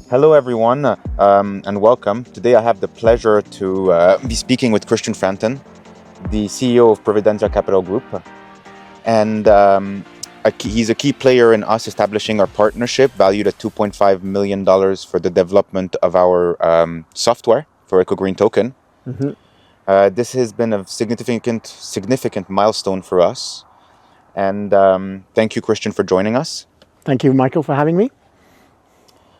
Hello, everyone, and welcome. Today I have the pleasure to be speaking with Christian Frampton, the CEO of Providenzia Capital Group. And he's a key player in us establishing our partnership valued at $2.5 million for the development of our software for EcoGreen Token. Mm-hmm. This has been a significant milestone for us. And thank you, Christian, for joining us. Thank you, Michael, for having me.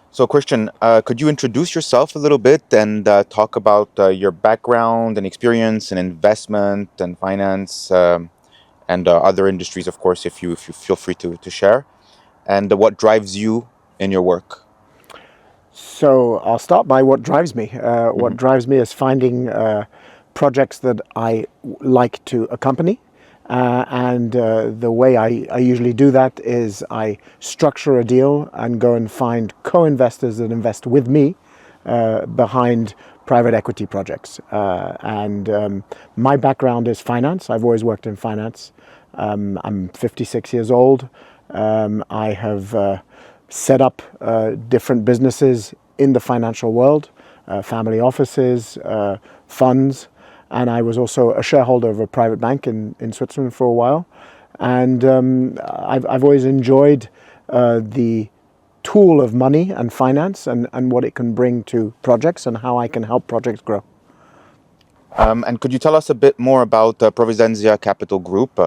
So, Christian, could you introduce yourself a little bit and talk about your background and experience in investment and finance and other industries, of course, if you feel free to share, and what drives you in your work? So I'll start by what drives me. What drives me is finding projects that I like to accompany. And the way I usually do that is I structure a deal and go and find co-investors that invest with me behind private equity projects. My background is finance. I've always worked in finance. I'm 56 years old. I have set up different businesses in the financial world, family offices, funds. And I was also a shareholder of a private bank in Switzerland for a while. And I've always enjoyed the tool of money and finance and what it can bring to projects and how I can help projects grow. And could you tell us a bit more about Providenzia Capital Group,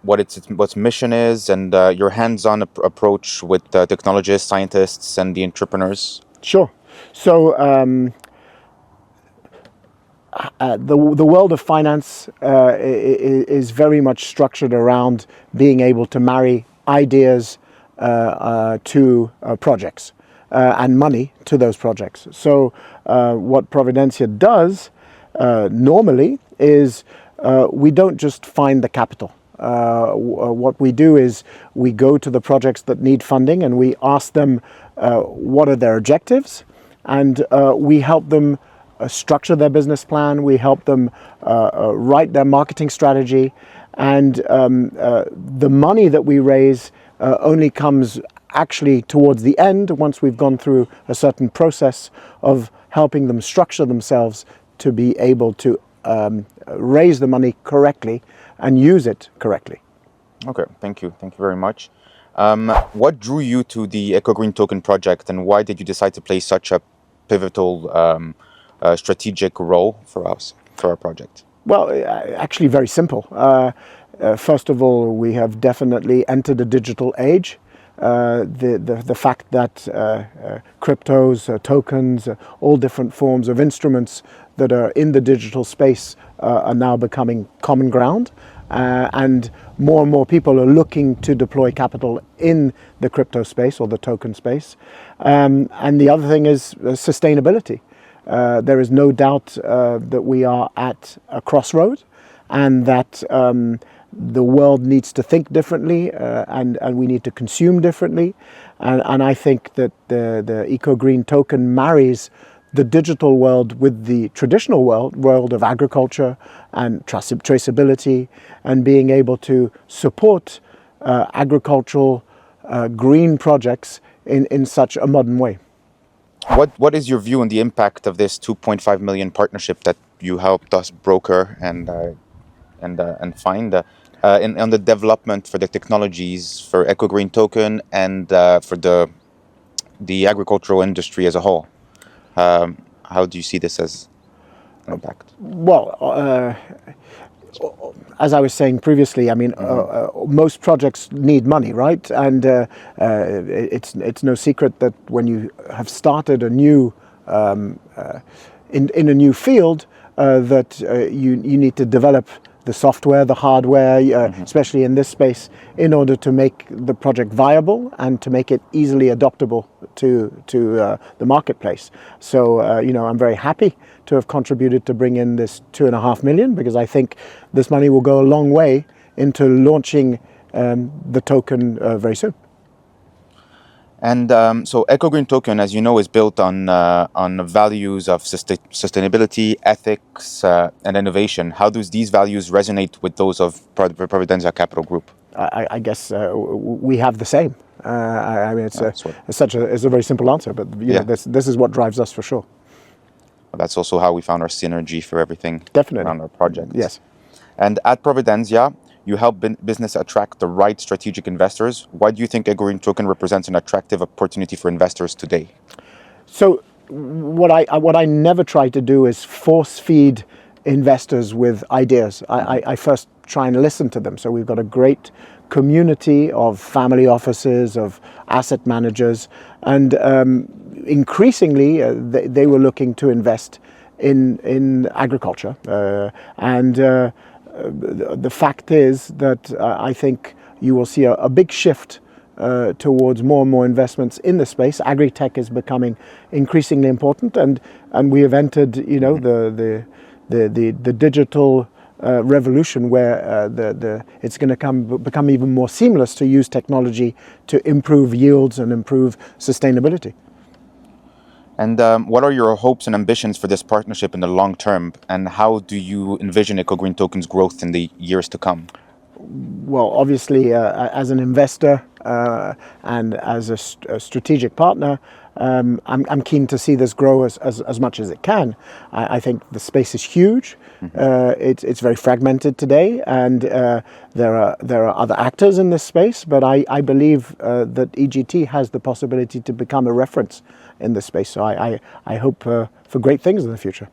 what its mission is, and your hands-on approach with technologists, scientists, and the entrepreneurs? Sure. So the world of finance is very much structured around being able to marry ideas to projects and money to those projects. So what Providenzia does normally is we don't just find the capital. What we do is we go to the projects that need funding and we ask them what are their objectives, and we help them structure their business plan. We help them write their marketing strategy, and the money that we raise only comes actually towards the end, once we've gone through a certain process of helping them structure themselves to be able to raise the money correctly and use it correctly. Okay, thank you very much. What drew you to the EcoGreen Token project, and why did you decide to play such a pivotal strategic role for our project? Well, actually very simple. First of all, we have definitely entered a digital age. The fact that cryptos, tokens, all different forms of instruments that are in the digital space are now becoming common ground. And more people are looking to deploy capital in the crypto space or the token space. And the other thing is sustainability. There is no doubt that we are at a crossroad, and that the world needs to think differently, and we need to consume differently. And I think that the EcoGreen token marries the digital world with the traditional world of agriculture and traceability, and being able to support agricultural green projects in such a modern way. What is your view on the impact of this 2.5 million partnership that you helped us broker and find on the development for the technologies for EcoGreen Token and for the agricultural industry as a whole? How do you see this as an impact? Well, as I was saying previously, I mean, most projects need money, right? And it's no secret that when you have started a new in a new field, that you need to develop the software, the hardware, especially in this space, in order to make the project viable and to make it easily adoptable to the marketplace. So, I'm very happy to have contributed to bring in this 2.5 million, because I think this money will go a long way into launching the token very soon. And so EcoGreen Token, as you know, is built on values of sustainability, ethics, and innovation. How do these values resonate with those of Providenzia Capital Group? I guess we have the same. I mean, it's That's what- it's a very simple answer, but you know, this is what drives us for sure. That's also how we found our synergy for everything Definitely. around our projects. Yes. And at Providenzia, you help business attract the right strategic investors. Why do you think a green token represents an attractive opportunity for investors today? So what I never try to do is force feed investors with ideas. I first try and listen to them. So we've got a great community of family offices, of asset managers, and increasingly they were looking to invest in agriculture. The fact is that I think you will see a big shift towards more and more investments in the space. Agritech is becoming increasingly important, and we have entered, you know, the digital revolution where it's going to become even more seamless to use technology to improve yields and improve sustainability. And what are your hopes and ambitions for this partnership in the long term? And how do you envision EcoGreen Token's growth in the years to come? Well, obviously, as an investor and as a strategic partner, I'm keen to see this grow as much as it can. I think the space is huge. It's very fragmented today, and there are other actors in this space. But I believe that EGT has the possibility to become a reference in this space. So I hope for great things in the future.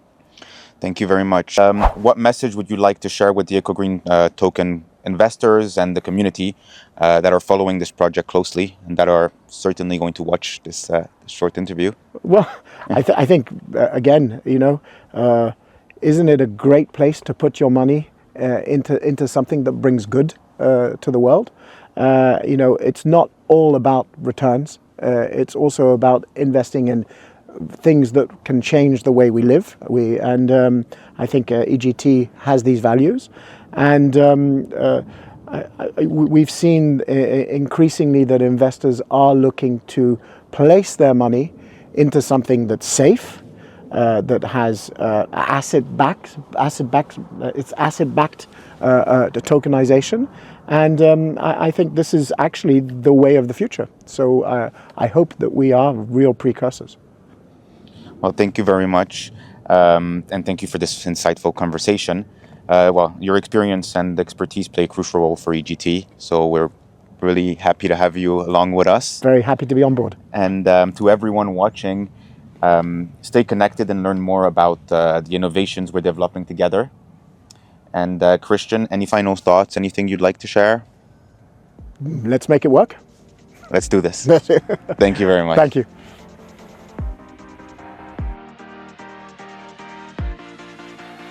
Thank you very much. What message would you like to share with the EcoGreen token investors and the community that are following this project closely and that are certainly going to watch this short interview? Well, I think, again, you know, isn't it a great place to put your money into something that brings good to the world? You know, it's not all about returns. It's also about investing in things that can change the way we live. I think EGT has these values, and we've seen increasingly that investors are looking to place their money into something that's safe, that has asset-backed tokenization, and I think this is actually the way of the future. So I hope that we are real precursors. Well, thank you very much, and thank you for this insightful conversation. Well, your experience and expertise play a crucial role for EGT, so we're really happy to have you along with us. Very happy to be on board. And to everyone watching, stay connected and learn more about the innovations we're developing together. And Christian, any final thoughts, anything you'd like to share? Let's make it work. Let's do this. Thank you very much. Thank you.